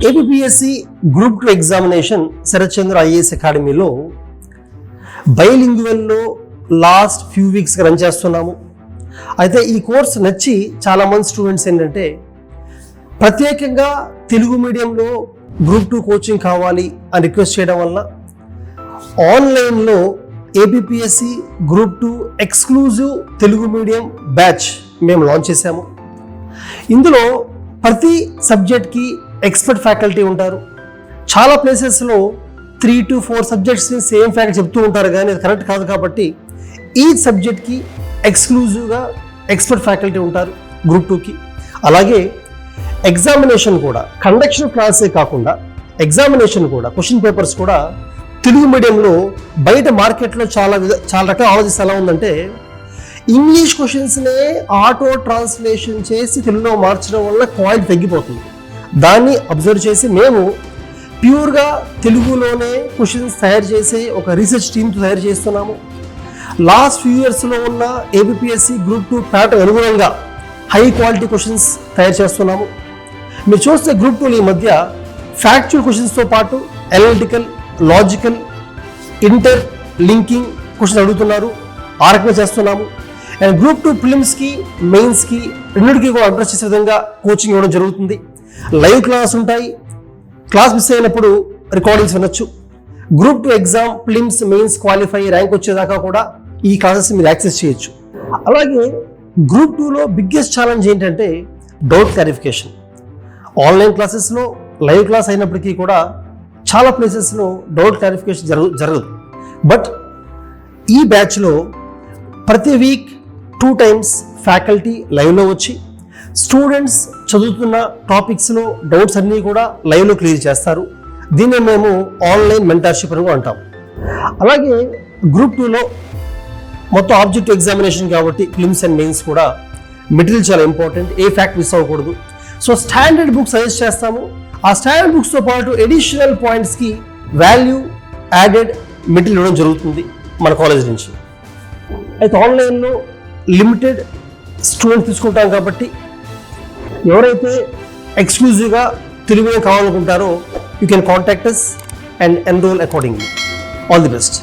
APSC group 2 examination Sarath చంద్ర IAS అకాడమీలో బైలింగ్వల్లో last few వీక్స్గా run చేస్తున్నాము. అయితే ఈ కోర్స్ నచ్చి చాలామంది స్టూడెంట్స్ ఏంటంటే ప్రత్యేకంగా తెలుగు మీడియంలో గ్రూప్ 2 కోచింగ్ కావాలి అని రిక్వెస్ట్ చేయడం వల్ల ఆన్లైన్లో APSC group 2 exclusive Telugu medium batch మేము లాంచ్ చేశాము. ఇందులో ప్రతి సబ్జెక్ట్కి ఎక్స్పర్ట్ ఫ్యాకల్టీ ఉంటారు. చాలా ప్లేసెస్లో 3 to 4 సబ్జెక్ట్స్ని సేమ్ ఫ్యాకల్టీ చెప్తూ ఉంటారు, కానీ అది కరెక్ట్ కాదు. కాబట్టి ఈ సబ్జెక్ట్కి ఎక్స్క్లూజివ్గా ఎక్స్పర్ట్ ఫ్యాకల్టీ ఉంటారు గ్రూప్ 2కి. అలాగే ఎగ్జామినేషన్ కూడా కండక్షన్ క్లాసే కాకుండా ఎగ్జామినేషన్ కూడా క్వశ్చన్ పేపర్స్ కూడా తెలుగు మీడియంలో బయట మార్కెట్లో చాలా రకాల ఆలోచిస్తే ఎలా ఉందంటే ఇంగ్లీష్ క్వశ్చన్స్నే ఆటో ట్రాన్స్లేషన్ చేసి తెలుగులో మార్చడం వల్ల క్వాలిటీ తగ్గిపోతుంది. దాన్ని అబ్జర్వ్ చేసి మేము ప్యూర్గా తెలుగులోనే క్వశ్చన్స్ తయారు చేసే ఒక రీసెర్చ్ టీమ్తో తయారు చేస్తున్నాము. లాస్ట్ ఫ్యూ ఇయర్స్లో ఉన్న ఏపీఎస్సి గ్రూప్ 2 ప్యాటర్న్ అనుగుణంగా హై క్వాలిటీ క్వశ్చన్స్ తయారు చేస్తున్నాము. మీరు చూస్తే గ్రూప్ 2 ఈ మధ్య ఫ్యాక్చువల్ క్వశ్చన్స్తో పాటు analytical, logical, inter linking questions అడుగుతున్నారు. ఆ రకంగా చేస్తున్నాము. అండ్ గ్రూప్ 2 ప్రిలిమ్స్కి, మెయిన్స్కి రెండింటికి కూడా అడ్రస్ చేసే విధంగా కోచింగ్ ఇవ్వడం జరుగుతుంది. లైవ్ క్లాస్ ఉంటాయి. క్లాస్ మిస్ అయినప్పుడు రికార్డింగ్స్ వినొచ్చు. Group 2 exam, prelims, mains qualify, rank వచ్చేదాకా కూడా ఈ క్లాసెస్ మీరు యాక్సెస్ చేయొచ్చు. అలాగే గ్రూప్ 2లో బిగ్గెస్ట్ ఛాలెంజ్ ఏంటంటే డౌట్ క్లారిఫికేషన్. ఆన్లైన్ క్లాసెస్లో లైవ్ క్లాస్ అయినప్పటికీ కూడా చాలా ప్లేసెస్లో డౌట్ క్లారిఫికేషన్ జరగదు. బట్ ఈ బ్యాచ్లో ప్రతి వీక్ 2 times ఫ్యాకల్టీ లైవ్లో వచ్చి స్టూడెంట్స్ చదువుతున్న టాపిక్స్లో డౌట్స్ అన్నీ కూడా లైవ్లో క్లియర్ చేస్తారు. దీన్ని మేము ఆన్లైన్ మెంటర్షిప్ అని కూడా అంటాం. అలాగే గ్రూప్ 2లో మొత్తం ఆబ్జెక్టివ్ ఎగ్జామినేషన్ కాబట్టి ప్రిలిమ్స్ అండ్ మెయిన్స్ కూడా మెటీరియల్ చాలా ఇంపార్టెంట్. ఏ ఫ్యాక్ట్ మిస్ అవ్వకూడదు. సో స్టాండర్డ్ బుక్స్ సజెస్ట్ చేస్తాము. ఆ స్టాండర్డ్ బుక్స్తో పాటు ఎడిషనల్ పాయింట్స్కి వాల్యూ యాడెడ్ మెటీరియల్ ఇవ్వడం జరుగుతుంది మన కాలేజ్ నుంచి. అయితే ఆన్లైన్లో లిమిటెడ్ స్టూడెంట్స్ తీసుకుంటాం కాబట్టి ఎవరైతే ఎక్స్క్లూజివ్గా తెలుగులో కావాలనుకుంటారో you can contact us and enroll accordingly. All the best.